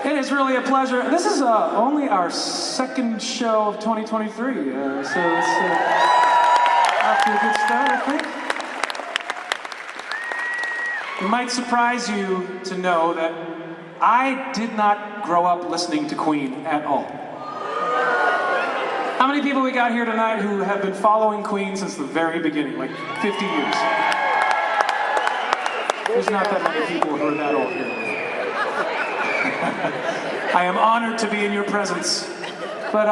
It is really a pleasure. This is only our second show of 2023, so it's off to a good start, I think. It might surprise you to know that I did not grow up listening to Queen at all. How many people we got here tonight who have been following Queen since the very beginning, like 50 years? There's not that many people who are that old here. I am honored to be in your presence. But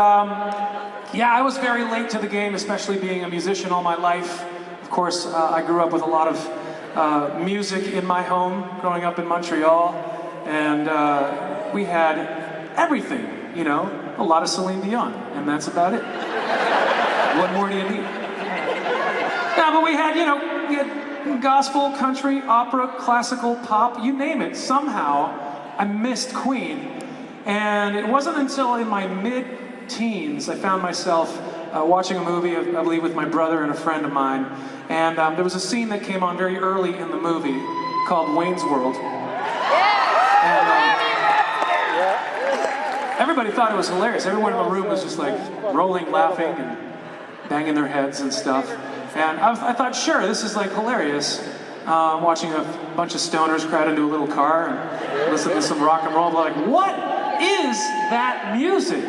yeah, I was very late to the game, especially being a musician all my life. Of course, I grew up with a lot of music in my home, growing up in Montreal. And we had everything, you know, a lot of Celine Dion, and that's about it. What more do you need? Yeah, but we had, you know, we had gospel, country, opera, classical, pop, you name it. Somehow, I missed Queen. And it wasn't until in my mid-teens I found myself watching a movie, I believe, with my brother and a friend of mine. And there was a scene that came on very early in the movie called Wayne's World. And everybody thought it was hilarious. Everyone in the room was just like rolling, laughing, and banging their heads and stuff. And I thought, sure, this is like hilarious. Watching a bunch of stoners crowd into a little car and listen to some rock and roll. Like, what is that music?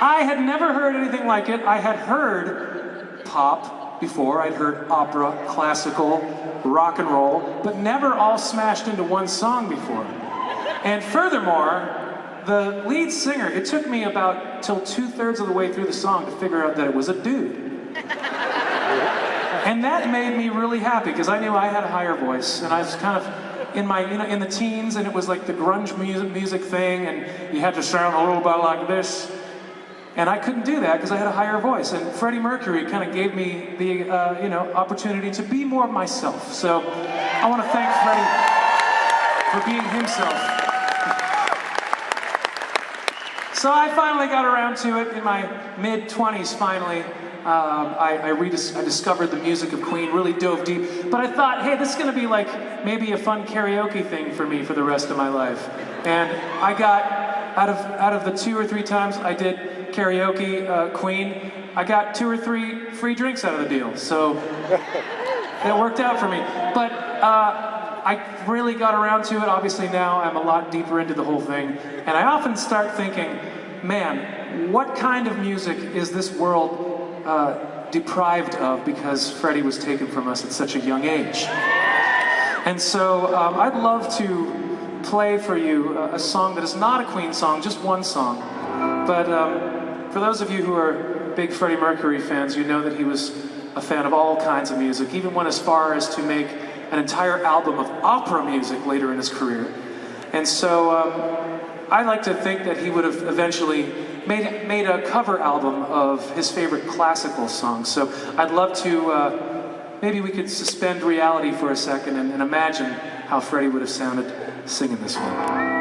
I had never heard anything like it. I had heard pop before. I'd heard opera, classical, rock and roll, but never all smashed into one song before. And furthermore, the lead singer, it took me about till 2/3 of the way through the song to figure out that it was a dude. And that made me really happy because I knew I had a higher voice, and I was kind of in my, you know, in the teens, and it was like the grunge music thing, and you had to sound a little bit like this. And I couldn't do that because I had a higher voice. And Freddie Mercury kind of gave me the, you know, opportunity to be more of myself. So I want to thank Freddie for being himself. So I finally got around to it in my mid-20s. Finally, I discovered the music of Queen, really dove deep. But I thought, hey, this is going to be like maybe a fun karaoke thing for me for the rest of my life. And I got out of the 2 or 3 times I did karaoke Queen, I got 2 or 3 free drinks out of the deal. So that worked out for me. But I really got around to it. Obviously now I'm a lot deeper into the whole thing. And I often start thinking, man, what kind of music is this world deprived of because Freddie was taken from us at such a young age? And so I'd love to play for you a song that is not a Queen song, just one song. But for those of you who are big Freddie Mercury fans, you know that he was a fan of all kinds of music, even went as far as to make an entire album of opera music later in his career. And so I like to think that he would have eventually made a cover album of his favorite classical songs. So I'd love to, maybe we could suspend reality for a second and imagine how Freddie would have sounded singing this one.